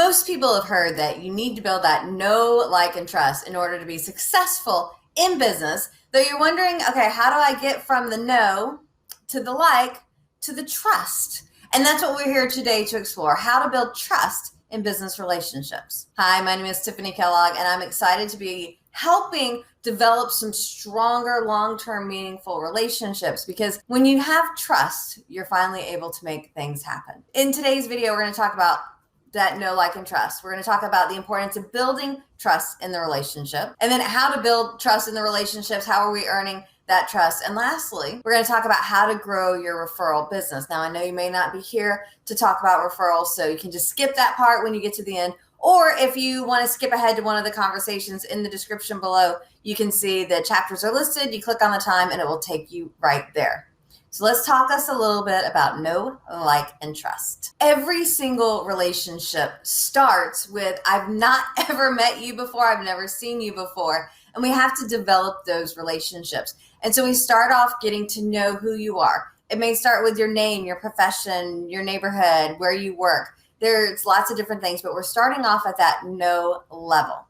Most people have heard that you need to build that know, like, and trust in order to be successful in business. Though you're wondering, okay, how do I get from the know to the like to the trust? And that's what we're here today to explore, how to build trust in business relationships. Hi, my name is Tiffanie Kellog, and I'm excited to be helping develop some stronger, long-term, meaningful relationships, because when you have trust, you're finally able to make things happen. In today's video, we're going to talk about that know, like, and trust. We're going to talk about the importance of building trust in the relationship, and then how to build trust in the relationships. How are we earning that trust? And lastly, we're going to talk about how to grow your referral business. Now, I know you may not be here to talk about referrals, so you can just skip that part when you get to the end. Or if you want to skip ahead to one of the conversations in the description below, you can see the chapters are listed. You click on the time and it will take you right there. So let's talk us a little bit about know, like, and trust. Every single relationship starts with, I've not ever met you before, I've never seen you before, and we have to develop those relationships. And so we start off getting to know who you are. It may start with your name, your profession, your neighborhood, where you work. There's lots of different things, but we're starting off at that know level.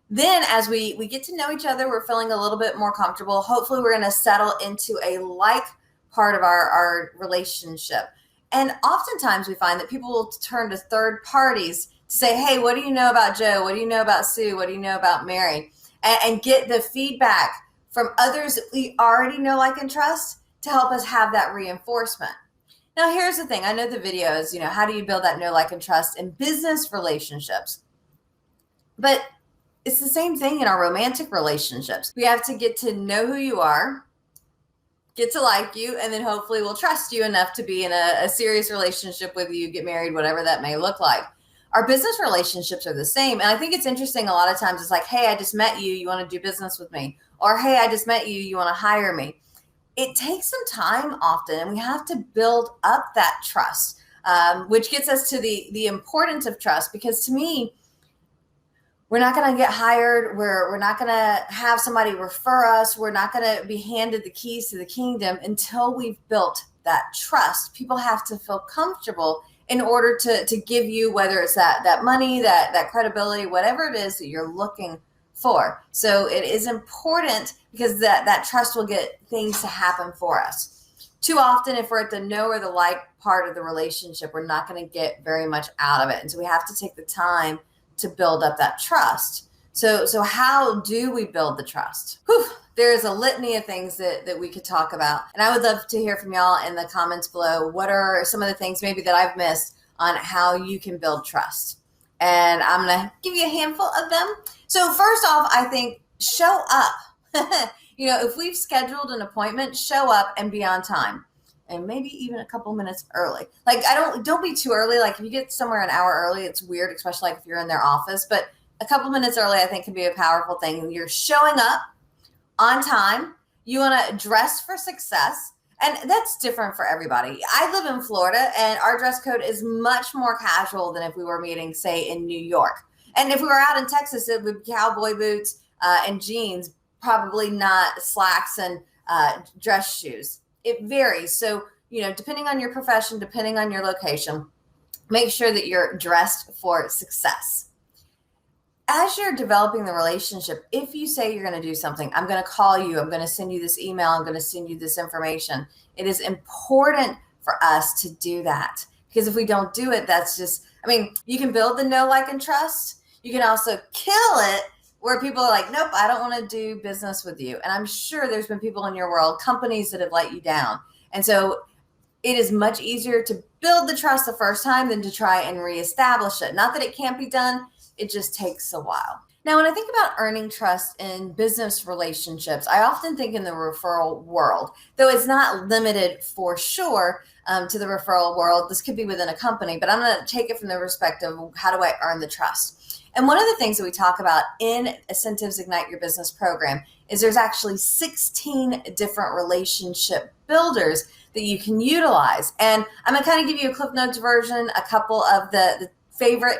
Then as we get to know each other, we're feeling a little bit more comfortable. Hopefully we're going to settle into a like part of our relationship. And oftentimes we find that people will turn to third parties to say, hey, what do you know about Joe? What do you know about Sue? What do you know about Mary? And get the feedback from others that we already know, like, and trust to help us have that reinforcement. Now, here's the thing. I know the video is, how do you build that know, like, and trust in business relationships? But it's the same thing in our romantic relationships. We have to get to know who you are, get to like you, and then hopefully we'll trust you enough to be in a serious relationship with you, get married, whatever that may look like. Our business relationships are the same. And I think it's interesting. A lot of times it's like, hey, I just met you. You want to do business with me? Or, hey, I just met you. You want to hire me? It takes some time often, and we have to build up that trust, which gets us to the importance of trust, because to me, we're not going to get hired. We're not going to have somebody refer us. We're not going to be handed the keys to the kingdom until we've built that trust. People have to feel comfortable in order to give you, whether it's that money, that credibility, whatever it is that you're looking for. So it is important, because that trust will get things to happen for us. Too often, if we're at the know or the like part of the relationship, we're not going to get very much out of it. And so we have to take the time to build up that trust. So how do we build the trust? There's a litany of things that we could talk about. And I would love to hear from y'all in the comments below. What are some of the things maybe that I've missed on how you can build trust? And I'm going to give you a handful of them. So first off, I think show up. If we've scheduled an appointment, show up and be on time. And maybe even a couple minutes early. Like, don't be too early. Like, if you get somewhere an hour early, it's weird, especially like if you're in their office. But a couple minutes early, I think, can be a powerful thing. You're showing up on time. You want to dress for success. And that's different for everybody. I live in Florida, and our dress code is much more casual than if we were meeting, say, in New York. And if we were out in Texas, it would be cowboy boots and jeans, probably not slacks and dress shoes. It varies. So, depending on your profession, depending on your location, make sure that you're dressed for success. As you're developing the relationship, if you say you're going to do something, I'm going to call you, I'm going to send you this email, I'm going to send you this information. It is important for us to do that, because if we don't do it, that's just, you can build the know, like, and trust. You can also kill it where people are like, nope, I don't want to do business with you. And I'm sure there's been people in your world, companies that have let you down. And so it is much easier to build the trust the first time than to try and reestablish it. Not that it can't be done. It just takes a while. Now, when I think about earning trust in business relationships, I often think in the referral world, though it's not limited for sure to the referral world. This could be within a company, but I'm going to take it from the perspective of how do I earn the trust? And one of the things that we talk about in Incentives Ignite Your Business program is there's actually 16 different relationship builders that you can utilize. And I'm going to kind of give you a Cliff Notes version, a couple of the favorite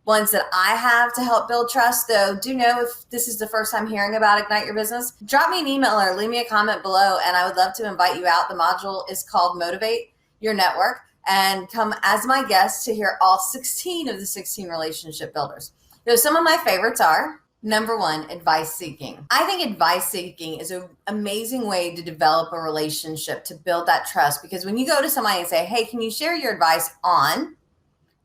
ones that I have to help build trust. Though, do know if this is the first time hearing about Ignite Your Business, drop me an email or leave me a comment below, and I would love to invite you out. The module is called Motivate Your Network. and come as my guest to hear all 16 of the 16 relationship builders. Some of my favorites are: number one, advice seeking. I think advice seeking is an amazing way to develop a relationship, to build that trust. Because when you go to somebody and say, hey, can you share your advice on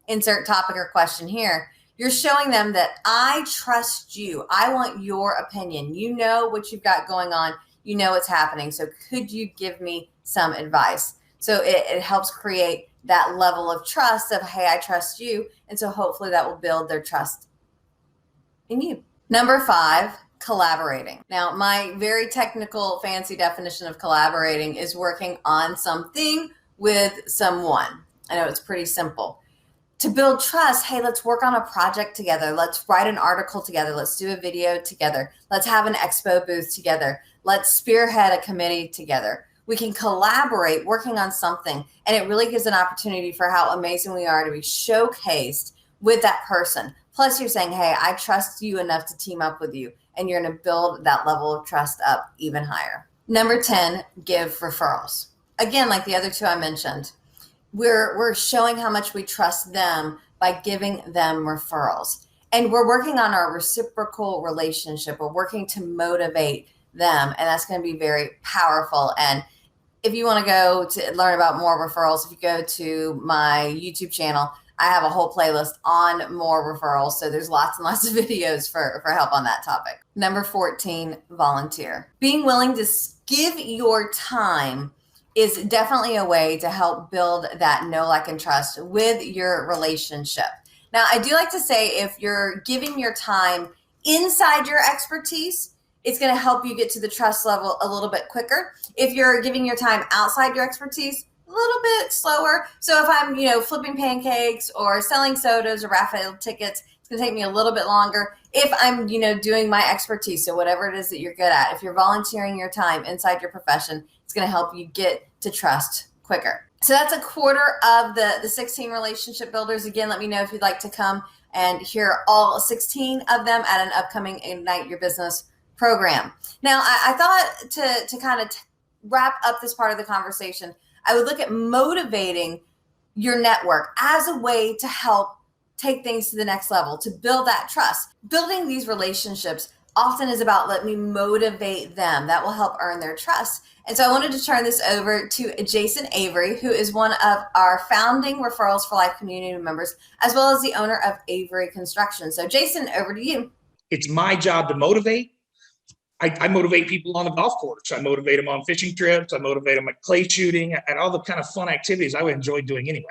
insert topic or question here, you're showing them that I trust you. I want your opinion. You know what you've got going on. You know what's happening. So could you give me some advice? So it helps create that level of trust of, hey, I trust you. And so hopefully that will build their trust in you. Number five, collaborating. Now, my very technical, fancy definition of collaborating is working on something with someone. I know it's pretty simple. To build trust, hey, let's work on a project together. Let's write an article together. Let's do a video together. Let's have an expo booth together. Let's spearhead a committee together. We can collaborate working on something, and it really gives an opportunity for how amazing we are to be showcased with that person. Plus, you're saying, hey, I trust you enough to team up with you, and you're going to build that level of trust up even higher. Number 10, give referrals. Again, like the other two I mentioned, we're showing how much we trust them by giving them referrals. And we're working on our reciprocal relationship. We're working to motivate them, and that's going to be very powerful. And if you want to go to learn about more referrals, if you go to my YouTube channel, I have a whole playlist on more referrals. So there's lots and lots of videos for help on that topic. Number 14, volunteer. Being willing to give your time is definitely a way to help build that know, like, and trust with your relationship. Now, I do like to say, if you're giving your time inside your expertise, it's going to help you get to the trust level a little bit quicker. If you're giving your time outside your expertise, a little bit slower. So if I'm, flipping pancakes or selling sodas or raffle tickets, it's going to take me a little bit longer. If I'm, doing my expertise, so whatever it is that you're good at, if you're volunteering your time inside your profession, it's going to help you get to trust quicker. So that's a quarter of the 16 relationship builders. Again, let me know if you'd like to come and hear all 16 of them at an upcoming Ignite Your Business program. Now, I thought to kind of wrap up this part of the conversation, I would look at motivating your network as a way to help take things to the next level, to build that trust. Building these relationships often is about, let me motivate them. That will help earn their trust. And so I wanted to turn this over to Jason Avery, who is one of our founding Referrals for Life community members, as well as the owner of Avery Construction. So Jason, over to you. It's my job to motivate. I motivate people on the golf course. I motivate them on fishing trips. I motivate them at clay shooting and all the kind of fun activities I would enjoy doing anyway.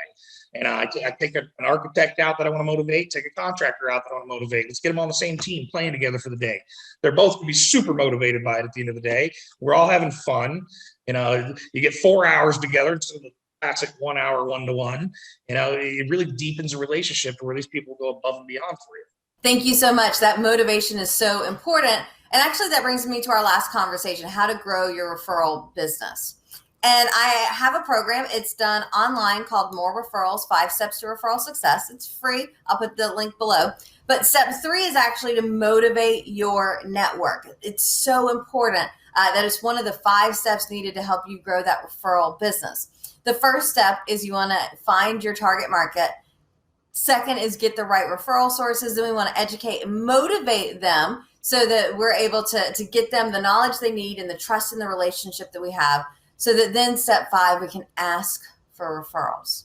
And I take an architect out that I want to motivate, take a contractor out that I want to motivate. Let's get them on the same team playing together for the day. They're both going to be super motivated by it at the end of the day. We're all having fun. You get 4 hours together instead of the classic 1 hour, 1-to-1. It really deepens a relationship where these people go above and beyond for you. Thank you so much. That motivation is so important. And actually, that brings me to our last conversation, how to grow your referral business. And I have a program. It's done online called MORE Referrals, 5 Steps to Referral Success. It's free. I'll put the link below. But step 3 is actually to motivate your network. It's so important that it's one of the 5 steps needed to help you grow that referral business. The first step is you want to find your target market. Second is get the right referral sources. Then we want to educate and motivate them so that we're able to get them the knowledge they need and the trust in the relationship that we have, so that then step 5, we can ask for referrals.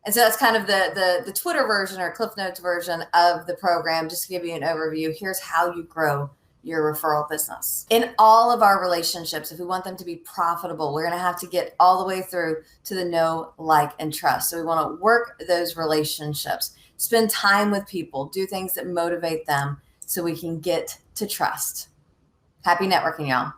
And so that's kind of the Twitter version or Cliff Notes version of the program, just to give you an overview. Here's how you grow your referral business. In all of our relationships, if we want them to be profitable, we're going to have to get all the way through to the know, like, and trust. So we want to work those relationships, spend time with people, do things that motivate them so we can get to trust. Happy networking, y'all.